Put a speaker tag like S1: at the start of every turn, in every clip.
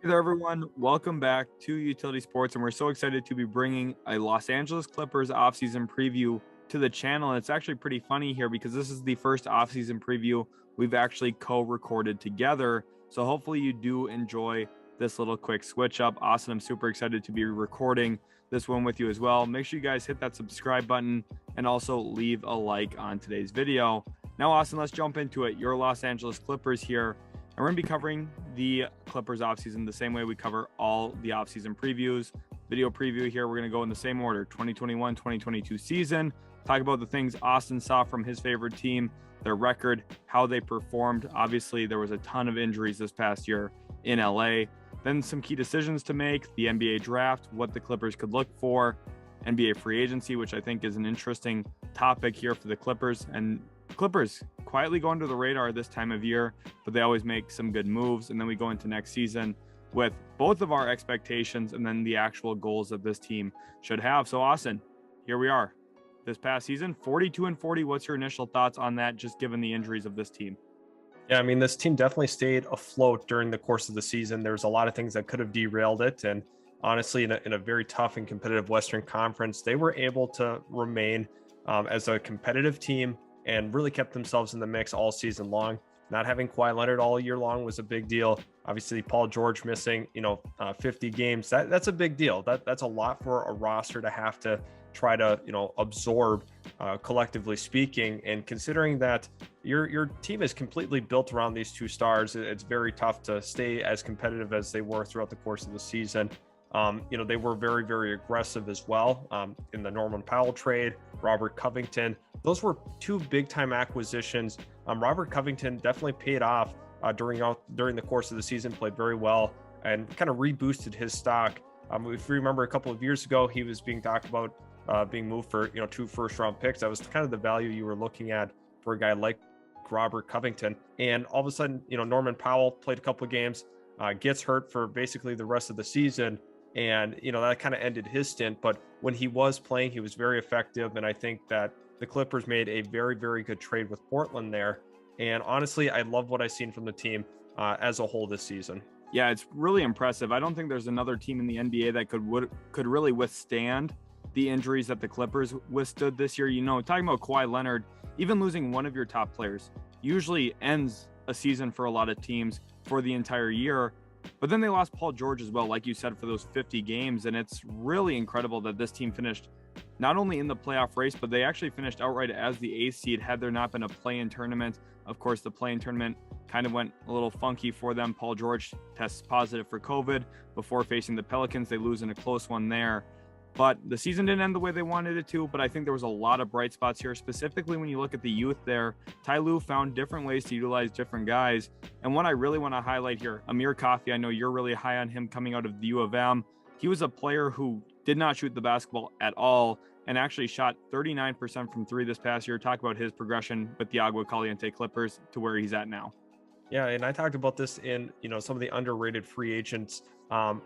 S1: Hey there, everyone. Welcome back to Utility Sports, and we're so excited to be bringing a Los Angeles Clippers offseason preview to the channel. And it's actually pretty funny here because this is the first offseason preview we've actually co-recorded together. So hopefully you do enjoy this little quick switch up. Austin, I'm super excited to be recording this one with you as well. Make sure you guys hit that subscribe button and also leave a like on today's video. Now, Austin, let's jump into it. Your Los Angeles Clippers here. And we're going to be covering the Clippers offseason the same way we cover all the offseason previews. Video preview here, we're going to go in the same order, 2021-2022 season. Talk about the things Austin saw from his favorite team, their record, how they performed. Obviously, there was a ton of injuries this past year in LA. Then some key decisions to make, the NBA draft, what the Clippers could look for, NBA free agency, which I think is an interesting topic here for the Clippers. And Clippers quietly go under the radar this time of year, but they always make some good moves. And then we go into next season with both of our expectations and then the actual goals that this team should have. So Austin, here we are. This past season, 42-40. What's your initial thoughts on that, just given the injuries of this team?
S2: Yeah, I mean, this team definitely stayed afloat during the course of the season. There's a lot of things that could have derailed it. And honestly, in a very tough and competitive Western Conference, they were able to remain as a competitive team and really kept themselves in the mix all season long. Not having Kawhi Leonard all year long was a big deal. Obviously, Paul George missing, 50 games. That's a big deal. That's a lot for a roster to have to try to, absorb, collectively speaking. And considering that your team is completely built around these two stars, it's very tough to stay as competitive as they were throughout the course of the season. They were very, very aggressive as well in the Norman Powell trade, Robert Covington. Those were two big time acquisitions. Robert Covington definitely paid off during the course of the season, played very well and kind of reboosted his stock. If you remember a couple of years ago, he was being talked about being moved for 2 first-round picks. That was kind of the value you were looking at for a guy like Robert Covington. And all of a sudden, Norman Powell played a couple of games, gets hurt for basically the rest of the season. And, that kind of ended his stint. But when he was playing, he was very effective. And I think that the Clippers made a very, very good trade with Portland there. And honestly, I love what I've seen from the team as a whole this season.
S1: Yeah, it's really impressive. I don't think there's another team in the NBA that could really withstand the injuries that the Clippers withstood this year. Talking about Kawhi Leonard, even losing one of your top players usually ends a season for a lot of teams for the entire year. But then they lost Paul George as well, like you said, for those 50 games. And it's really incredible that this team finished not only in the playoff race, but they actually finished outright as the 8th seed had there not been a play-in tournament. Of course, the play-in tournament kind of went a little funky for them. Paul George tests positive for COVID before facing the Pelicans. They lose in a close one there. But the season didn't end the way they wanted it to, but I think there was a lot of bright spots here, specifically when you look at the youth there. Ty Lue found different ways to utilize different guys. And one I really want to highlight here, Amir Coffey, I know you're really high on him coming out of the U of M. He was a player who did not shoot the basketball at all and actually shot 39% from 3 this past year. Talk about his progression with the Agua Caliente Clippers to where he's at now.
S2: Yeah, and I talked about this in, some of the underrated free agents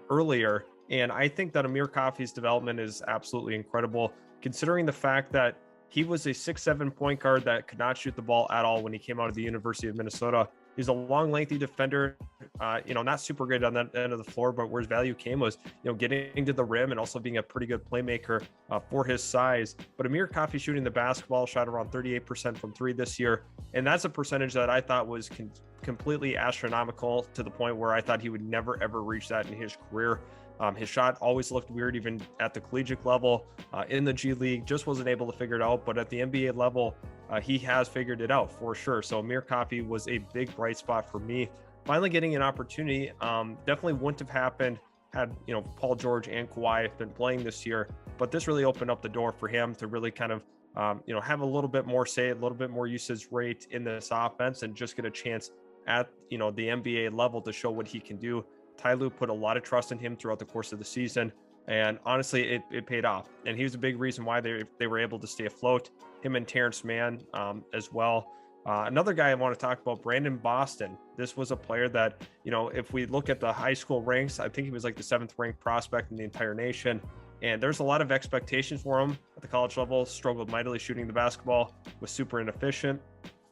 S2: earlier. And I think that Amir Coffey's development is absolutely incredible, considering the fact that he was a 6'7" point guard that could not shoot the ball at all when he came out of the University of Minnesota. He's a long, lengthy defender, not super good on that end of the floor, but where his value came was, getting to the rim and also being a pretty good playmaker for his size. But Amir Coffey shooting the basketball shot around 38% from 3 this year. And that's a percentage that I thought was completely astronomical, to the point where I thought he would never, ever reach that in his career. His shot always looked weird, even at the collegiate level. In the G League, just wasn't able to figure it out. But at the NBA level, he has figured it out for sure. So Amir Coffey was a big bright spot for me. Finally getting an opportunity, definitely wouldn't have happened had Paul George and Kawhi been playing this year. But this really opened up the door for him to really kind of have a little bit more say, a little bit more usage rate in this offense, and just get a chance at the NBA level to show what he can do. Ty Lue put a lot of trust in him throughout the course of the season, and honestly, it paid off. And he was a big reason why they were able to stay afloat. Him and Terrence Mann as well. Another guy I want to talk about, Brandon Boston. This was a player that, if we look at the high school ranks, I think he was like the 7th ranked prospect in the entire nation. And there's a lot of expectations for him at the college level. Struggled mightily shooting the basketball, was super inefficient.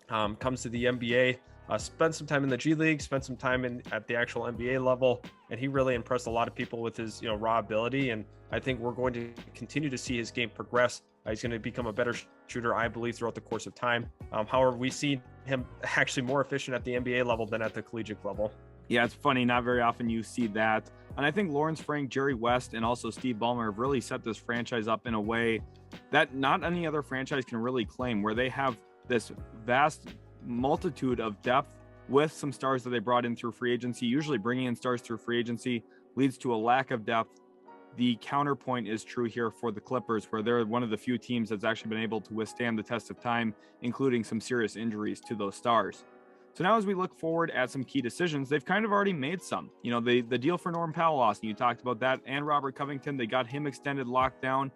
S2: Comes to the NBA, spent some time in the G League, spent some time at the actual NBA level, and he really impressed a lot of people with his raw ability. And I think we're going to continue to see his game progress. He's going to become a better shooter, I believe, throughout the course of time. However, we see him actually more efficient at the NBA level than at the collegiate level.
S1: Yeah, it's funny. Not very often you see that. And I think Lawrence Frank, Jerry West, and also Steve Ballmer have really set this franchise up in a way that not any other franchise can really claim, where they have this vast multitude of depth with some stars that they brought in through free agency. Usually bringing in stars through free agency leads to a lack of depth. The counterpoint is true here for the Clippers, where they're one of the few teams that's actually been able to withstand the test of time, including some serious injuries to those stars. So now as we look forward at some key decisions, they've kind of already made some. The deal for Norm Powell, Austin, you talked about that, and Robert Covington, they got him extended, locked down.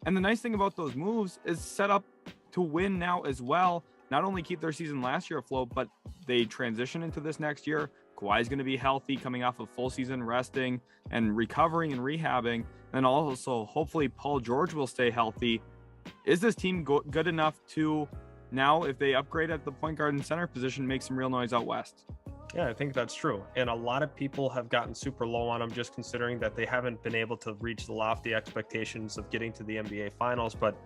S1: And the nice thing about those moves is set up to win now as well. Not only keep their season last year afloat, but they transition into this next year. Kawhi's going to be healthy, coming off of full season resting and recovering and rehabbing. And also, hopefully, Paul George will stay healthy. Is this team good enough to now, if they upgrade at the point guard and center position, make some real noise out west?
S2: Yeah, I think that's true. And a lot of people have gotten super low on them, just considering that they haven't been able to reach the lofty expectations of getting to the NBA Finals. But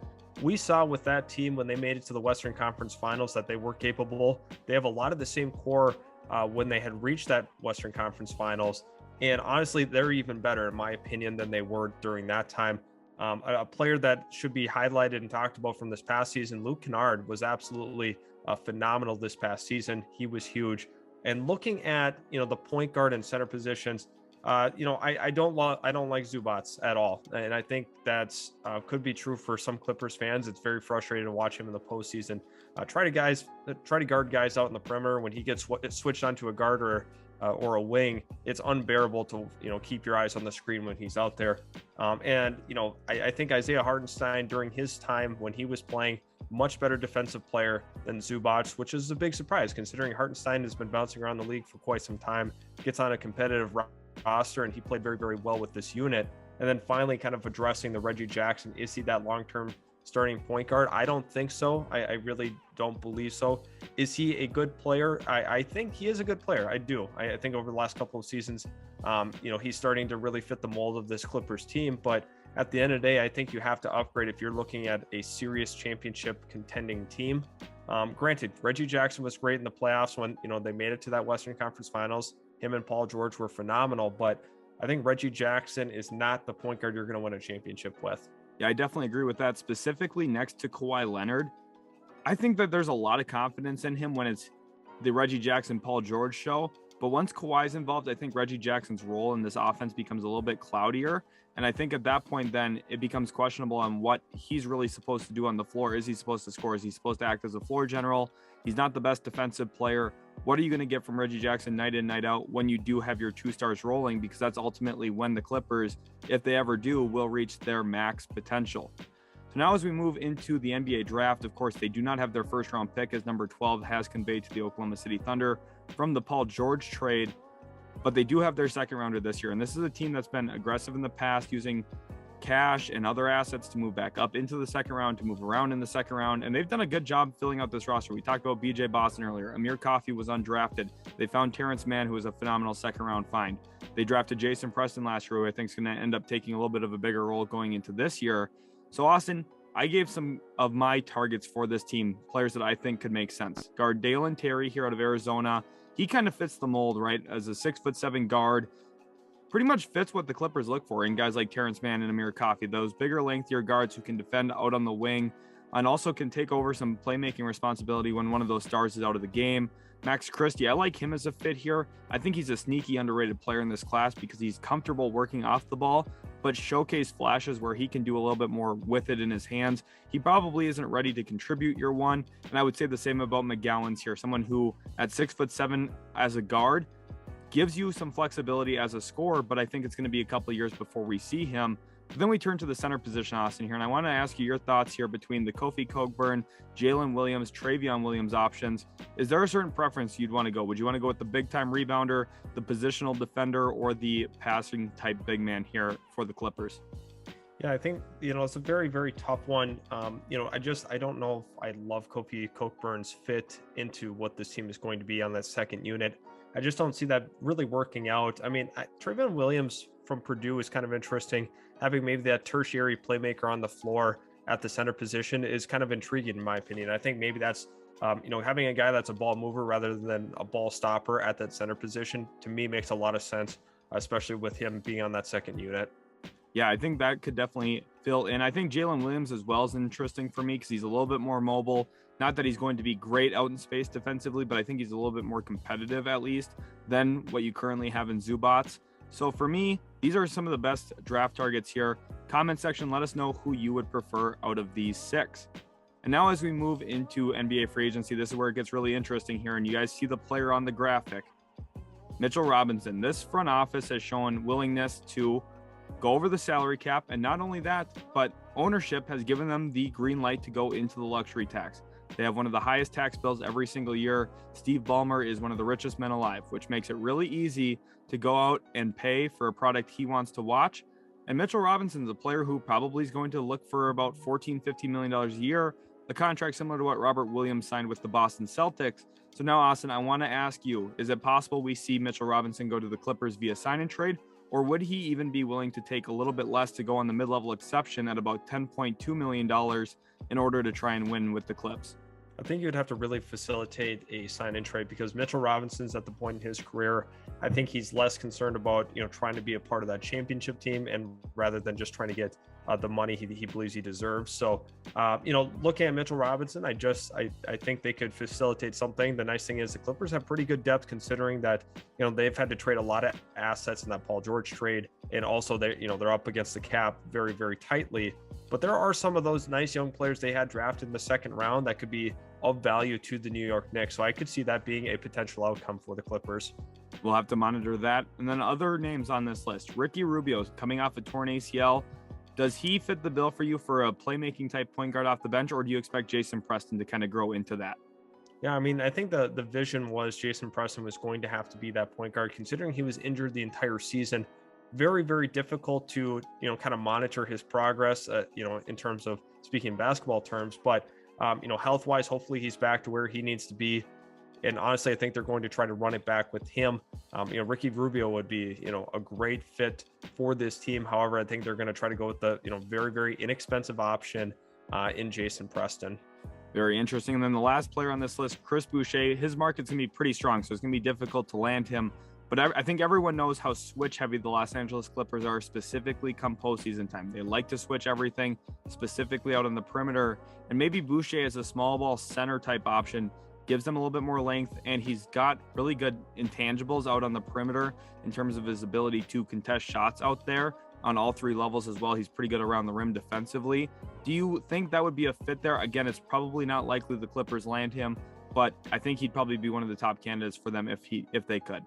S2: we saw with that team when they made it to the Western Conference Finals that they were capable. They have a lot of the same core when they had reached that Western Conference Finals. And honestly, they're even better, in my opinion, than they were during that time. A player that should be highlighted and talked about from this past season, Luke Kennard, was absolutely phenomenal this past season. He was huge. And looking at the point guard and center positions, I don't like Zubats at all, and I think that's could be true for some Clippers fans. It's very frustrating to watch him in the postseason. Try to guard guys out in the perimeter. When he gets switched onto a guard or a wing, it's unbearable to keep your eyes on the screen when he's out there. I think Isaiah Hartenstein, during his time when he was playing, much better defensive player than Zubac, which is a big surprise considering Hartenstein has been bouncing around the league for quite some time, gets on a competitive roster, and he played very, very well with this unit. And then finally kind of addressing the Reggie Jackson, is he that long-term starting point guard? I don't think so. I really don't believe so. Is he a good player? I think he is a good player. I do. I think over the last couple of seasons, he's starting to really fit the mold of this Clippers team. But at the end of the day, I think you have to upgrade if you're looking at a serious championship contending team. Granted, Reggie Jackson was great in the playoffs when they made it to that Western Conference Finals. Him and Paul George were phenomenal, but I think Reggie Jackson is not the point guard you're going to win a championship with.
S1: Yeah, I definitely agree with that. Specifically next to Kawhi Leonard, I think that there's a lot of confidence in him when it's the Reggie Jackson, Paul George show. But once Kawhi's involved, I think Reggie Jackson's role in this offense becomes a little bit cloudier. And I think at that point, then it becomes questionable on what he's really supposed to do on the floor. Is he supposed to score? Is he supposed to act as a floor general? He's not the best defensive player. What are you going to get from Reggie Jackson night in, night out when you do have your two stars rolling? Because that's ultimately when the Clippers, if they ever do, will reach their max potential. So now as we move into the NBA draft, of course, they do not have their first round pick, as number 12 has conveyed to the Oklahoma City Thunder from the Paul George trade, but they do have their second rounder this year. And this is a team that's been aggressive in the past, using cash and other assets to move back up into the second round, to move around in the second round. And they've done a good job filling out this roster. We talked about BJ Boston earlier. Amir Coffey was undrafted. They found Terrence Mann, who was a phenomenal second round find. They drafted Jason Preston last year, who I think is going to end up taking a little bit of a bigger role going into this year. So Austin, I gave some of my targets for this team, players that I think could make sense. Guard Dalen Terry here out of Arizona. He kind of fits the mold, right? As a 6'7" guard, pretty much fits what the Clippers look for in guys like Terrence Mann and Amir Coffey, those bigger, lengthier guards who can defend out on the wing and also can take over some playmaking responsibility when one of those stars is out of the game. Max Christie, I like him as a fit here. I think he's a sneaky, underrated player in this class because he's comfortable working off the ball, but showcase flashes where he can do a little bit more with it in his hands. He probably isn't ready to contribute year one. And I would say the same about McGowan's here, someone who at 6'7" as a guard gives you some flexibility as a scorer, but I think it's going to be a couple of years before we see him. But then we turn to the center position, Austin, here, and I want to ask you your thoughts here between the Kofi Cockburn, Jalen Williams, Travion Williams options. Is there a certain preference you'd want to go? Would you want to go with the big-time rebounder, the positional defender, or the passing-type big man here for the Clippers?
S2: Yeah, I think, it's a very, very tough one. I don't know if I love Kofi Cockburn's fit into what this team is going to be on that second unit. I just don't see that really working out. I mean, Trayvon Williams from Purdue is kind of interesting. Having maybe that tertiary playmaker on the floor at the center position is kind of intriguing, in my opinion. I think maybe that's, having a guy that's a ball mover rather than a ball stopper at that center position, to me, makes a lot of sense, especially with him being on that second unit.
S1: Yeah, I think that could definitely fill in. I think Jalen Williams as well is interesting for me because he's a little bit more mobile. Not that he's going to be great out in space defensively, but I think he's a little bit more competitive at least than what you currently have in Zubats. So for me, these are some of the best draft targets here. Comment section, let us know who you would prefer out of these 6. And now as we move into NBA free agency, this is where it gets really interesting here. And you guys see the player on the graphic, Mitchell Robinson. This front office has shown willingness to go over the salary cap, and not only that, but ownership has given them the green light to go into the luxury tax. They have one of the highest tax bills every single year. Steve Ballmer is one of the richest men alive, which makes it really easy to go out and pay for a product he wants to watch. And Mitchell Robinson is a player who probably is going to look for about $14-15 million a year, a contract similar to what Robert Williams signed with the Boston Celtics. So now, Austin, I want to ask you, is it possible we see Mitchell Robinson go to the Clippers via sign and trade? Or would he even be willing to take a little bit less to go on the mid-level exception at about $10.2 million in order to try and win with the Clips?
S2: I think you'd have to really facilitate a sign and trade because Mitchell Robinson's at the point in his career. I think he's less concerned about, trying to be a part of that championship team and rather than just trying to get the money he believes he deserves. So, looking at Mitchell Robinson, I think they could facilitate something. The nice thing is the Clippers have pretty good depth considering that, they've had to trade a lot of assets in that Paul George trade. And also they're up against the cap very, very tightly. But there are some of those nice young players they had drafted in the second round that could be of value to the New York Knicks. So I could see that being a potential outcome for the Clippers.
S1: We'll have to monitor that. And then other names on this list, Ricky Rubio coming off a torn ACL. Does he fit the bill for you for a playmaking type point guard off the bench, or do you expect Jason Preston to kind of grow into that?
S2: Yeah, I mean, I think the vision was Jason Preston was going to have to be that point guard, considering he was injured the entire season. Very, very difficult to, kind of monitor his progress, in terms of speaking in basketball terms. But, health-wise, hopefully he's back to where he needs to be. And honestly, I think they're going to try to run it back with him. Ricky Rubio would be, a great fit for this team. However, I think they're going to try to go with the, very, very inexpensive option in Jason Preston.
S1: Very interesting. And then the last player on this list, Chris Boucher, his market's going to be pretty strong, so it's going to be difficult to land him. But I think everyone knows how switch heavy the Los Angeles Clippers are, specifically come postseason time. They like to switch everything, specifically out on the perimeter. And maybe Boucher as a small ball center type option gives them a little bit more length, and he's got really good intangibles out on the perimeter in terms of his ability to contest shots out there on all 3 levels as well. He's pretty good around the rim defensively. Do you think that would be a fit there? Again, it's probably not likely the Clippers land him, but I think he'd probably be one of the top candidates for them if they could.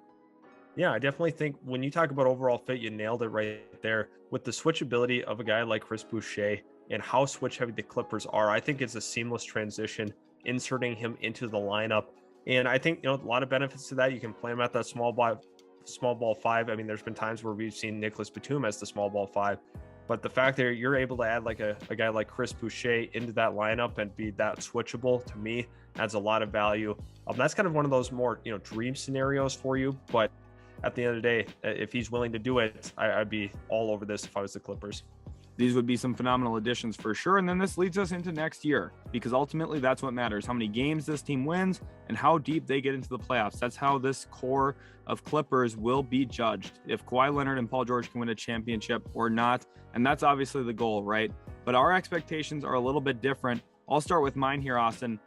S2: Yeah, I definitely think when you talk about overall fit, you nailed it right there. With the switchability of a guy like Chris Boucher and how switch heavy the Clippers are, I think it's a seamless transition inserting him into the lineup. And I think, a lot of benefits to that. You can play him at that small ball 5. I mean, there's been times where we've seen Nicholas Batum as the small ball 5. But the fact that you're able to add like a guy like Chris Boucher into that lineup and be that switchable, to me, adds a lot of value. That's kind of one of those more, dream scenarios for you. But at the end of the day, if he's willing to do it, I'd be all over this if I was the Clippers.
S1: These would be some phenomenal additions for sure. And then this leads us into next year, because ultimately that's what matters. How many games this team wins and how deep they get into the playoffs. That's how this core of Clippers will be judged. If Kawhi Leonard and Paul George can win a championship or not. And that's obviously the goal, right? But our expectations are a little bit different. I'll start with mine here, Austin.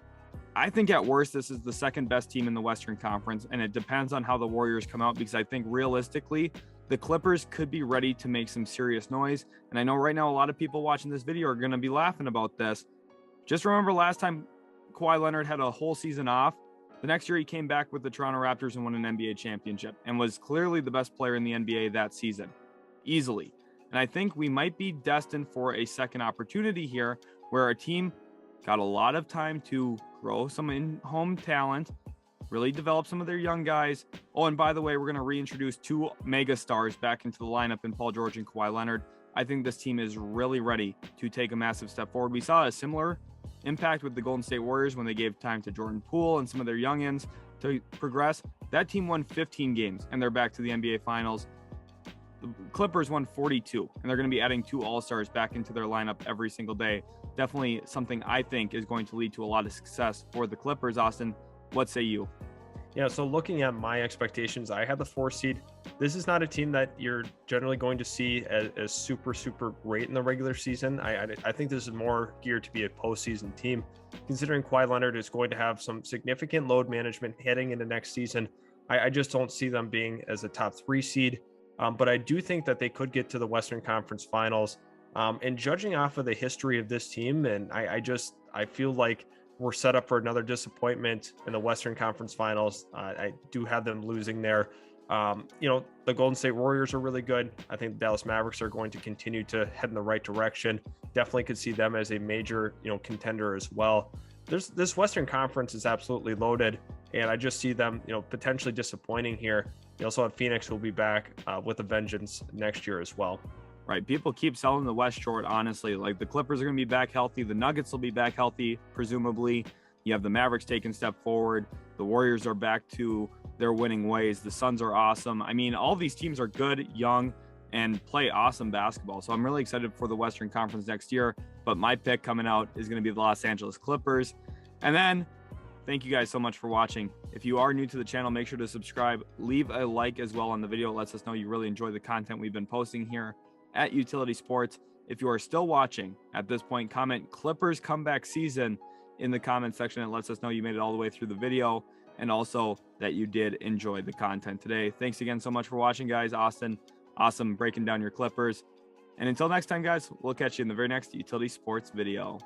S1: I think at worst, this is the second best team in the Western Conference, and it depends on how the Warriors come out, because I think realistically, the Clippers could be ready to make some serious noise. And I know right now a lot of people watching this video are going to be laughing about this. Just remember last time Kawhi Leonard had a whole season off. The next year he came back with the Toronto Raptors and won an NBA championship and was clearly the best player in the NBA that season, easily. And I think we might be destined for a second opportunity here where our team got a lot of time to grow some in-home talent, really develop some of their young guys. Oh, and by the way, we're going to reintroduce 2 mega stars back into the lineup in Paul George and Kawhi Leonard. I think this team is really ready to take a massive step forward. We saw a similar impact with the Golden State Warriors when they gave time to Jordan Poole and some of their youngins to progress. That team won 15 games and they're back to the NBA Finals. The Clippers won 42, and they're going to be adding 2 All-Stars back into their lineup every single day. Definitely something I think is going to lead to a lot of success for the Clippers. Austin, what say you?
S2: Yeah, so looking at my expectations, I had the 4 seed. This is not a team that you're generally going to see as super great in the regular season. I think this is more geared to be a postseason team, considering Kawhi Leonard is going to have some significant load management heading into next season. I just don't see them being as a top 3 seed. But I do think that they could get to the Western Conference Finals. And judging off of the history of this team, and I feel like we're set up for another disappointment in the Western Conference Finals. I do have them losing there. The Golden State Warriors are really good. I think the Dallas Mavericks are going to continue to head in the right direction. Definitely could see them as a major, contender as well. This Western Conference is absolutely loaded, and I just see them, potentially disappointing here. You also have Phoenix, who will be back with a vengeance next year as well.
S1: Right. People keep selling the West short, honestly. Like, the Clippers are going to be back healthy. The Nuggets will be back healthy, presumably. You have the Mavericks taking a step forward. The Warriors are back to their winning ways. The Suns are awesome. I mean, all these teams are good, young, and play awesome basketball. So I'm really excited for the Western Conference next year. But my pick coming out is going to be the Los Angeles Clippers. And then, thank you guys so much for watching. If you are new to the channel, make sure to subscribe. Leave a like as well on the video. It lets us know you really enjoy the content we've been posting here at Utility Sports. If you are still watching at this point, comment Clippers comeback season in the comment section. It lets us know you made it all the way through the video, and also that you did enjoy the content today. Thanks again so much for watching, guys. Austin, awesome breaking down your Clippers. And until next time, guys, we'll catch you in the very next Utility Sports video.